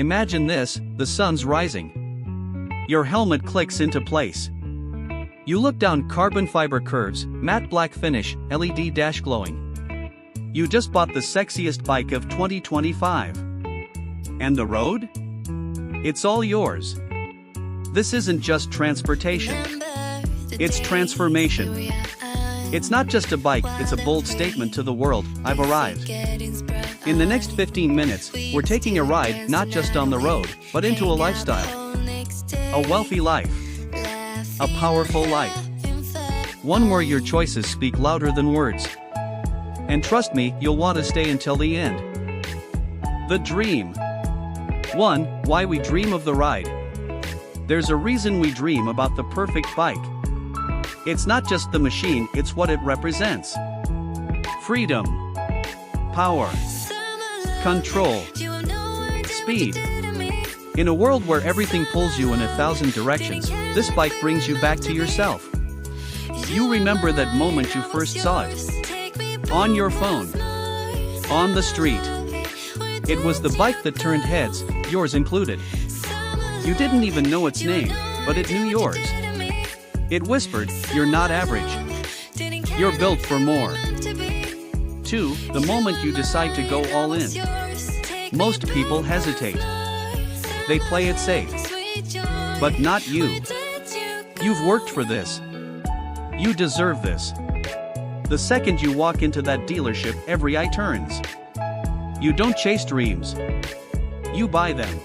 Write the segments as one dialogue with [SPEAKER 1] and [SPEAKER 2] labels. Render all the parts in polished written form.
[SPEAKER 1] Imagine this, the sun's rising. Your helmet clicks into place. You look down, carbon fiber curves, matte black finish, LED dash glowing. You just bought the sexiest bike of 2025. And the road? It's all yours. This isn't just transportation. It's transformation. It's not just a bike, it's a bold statement to the world, I've arrived. In the next 15 minutes, we're taking a ride not just on the road, but into a lifestyle. A wealthy life. A powerful life. One where your choices speak louder than words. And trust me, you'll want to stay until the end. The dream. 1. Why we dream of the ride. There's a reason we dream about the perfect bike. It's not just the machine, it's what it represents. Freedom. Power. Control. Speed. In a world where everything pulls you in 1,000 directions, this bike brings you back to yourself. You remember that moment you first saw it. On your phone. On the street. It was the bike that turned heads, yours included. You didn't even know its name, but it knew yours. It whispered, "You're not average. You're built for more." 2. The moment you decide to go all in. Most people hesitate. They play it safe. But not you. You've worked for this. You deserve this. The second you walk into that dealership, every eye turns. You don't chase dreams. You buy them.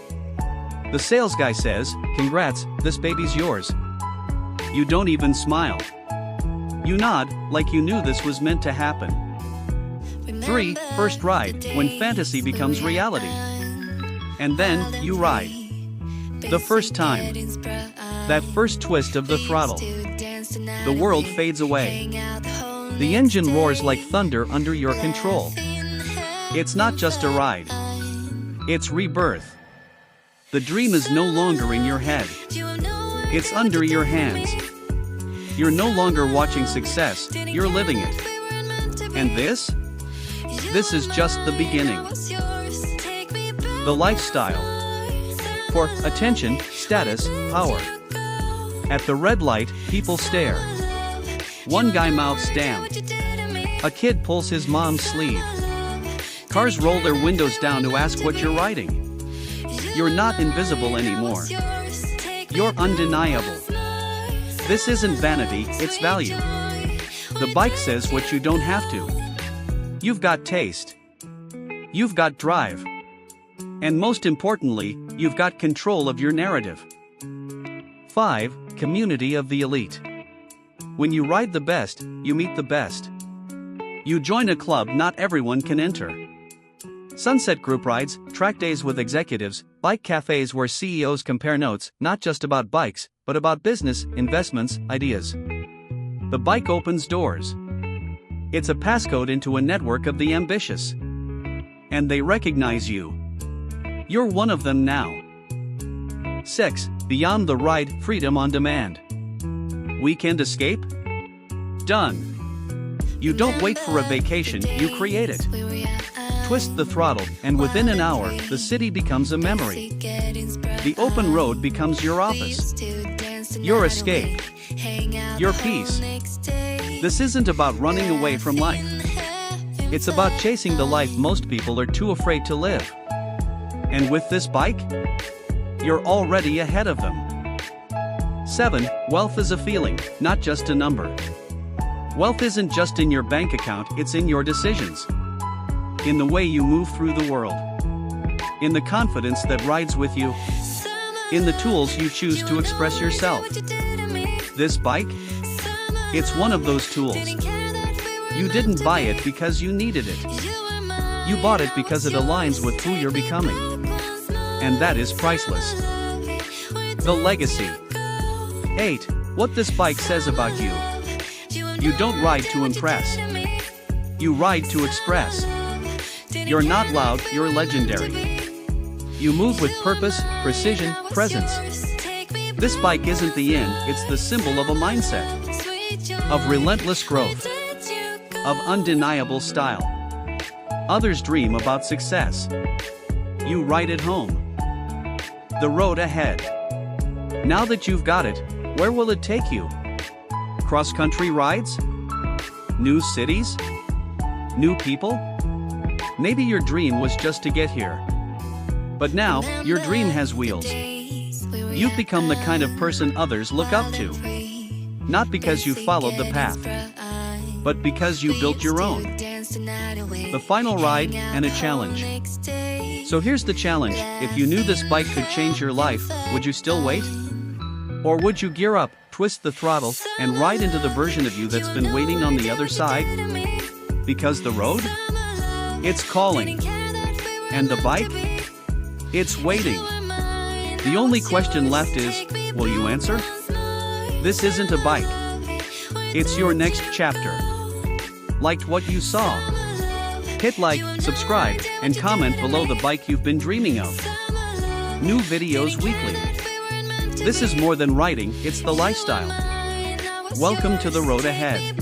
[SPEAKER 1] The sales guy says, "Congrats, this baby's yours." You don't even smile. You nod, like you knew this was meant to happen. 3. First ride, when fantasy becomes reality. And then, you ride. The first time. That first twist of the throttle. The world fades away. The engine roars like thunder under your control. It's not just a ride. It's rebirth. The dream is no longer in your head. It's under your hands. You're no longer watching success, you're living it. And this? This is just the beginning. The lifestyle. For attention, status, power. At the red light, people stare. One guy mouths "damn." A kid pulls his mom's sleeve. Cars roll their windows down to ask what you're riding. You're not invisible anymore. You're undeniable. This isn't vanity, it's value. The bike says what you don't have to. You've got taste. You've got drive. And most importantly, you've got control of your narrative. 5. Community of the elite. When you ride the best, you meet the best. You join a club not everyone can enter. Sunset group rides, track days with executives, bike cafes where CEOs compare notes, not just about bikes, but about business, investments, ideas. The bike opens doors. It's a passcode into a network of the ambitious. And they recognize you. You're one of them now. 6. Beyond the ride, freedom on demand. Weekend escape? Done. You don't wait for a vacation, you create it. Twist the throttle, and within an hour, the city becomes a memory. The open road becomes your office. Your escape. Your peace. This isn't about running away from life. It's about chasing the life most people are too afraid to live. And with this bike, you're already ahead of them. 7. Wealth is a feeling, not just a number. Wealth isn't just in your bank account, it's in your decisions. In the way you move through the world. In the confidence that rides with you. In the tools you choose to express yourself. This bike? It's one of those tools. You didn't buy it because you needed it. You bought it because it aligns with who you're becoming. And that is priceless. The legacy. 8. What this bike says about you. You don't ride to impress. You ride to express. You're not loud, you're legendary. You move with purpose, precision, presence. This bike isn't the end, it's the symbol of a mindset. Of relentless growth. Of undeniable style. Others dream about success. You ride it home. The road ahead. Now that you've got it, where will it take you? Cross-country rides? New cities? New people? Maybe your dream was just to get here. But now, your dream has wheels. You've become the kind of person others look up to. Not because you followed the path, but because you built your own. The final ride and a challenge. So here's the challenge: if you knew this bike could change your life, would you still wait? Or would you gear up, twist the throttle, and ride into the version of you that's been waiting on the other side? Because the road? It's calling. And the bike? It's waiting. The only question left is, will you answer? This isn't a bike. It's your next chapter. Liked what you saw? Hit like, subscribe, and comment below the bike you've been dreaming of. New videos weekly. This is more than riding, it's the lifestyle. Welcome to the road ahead.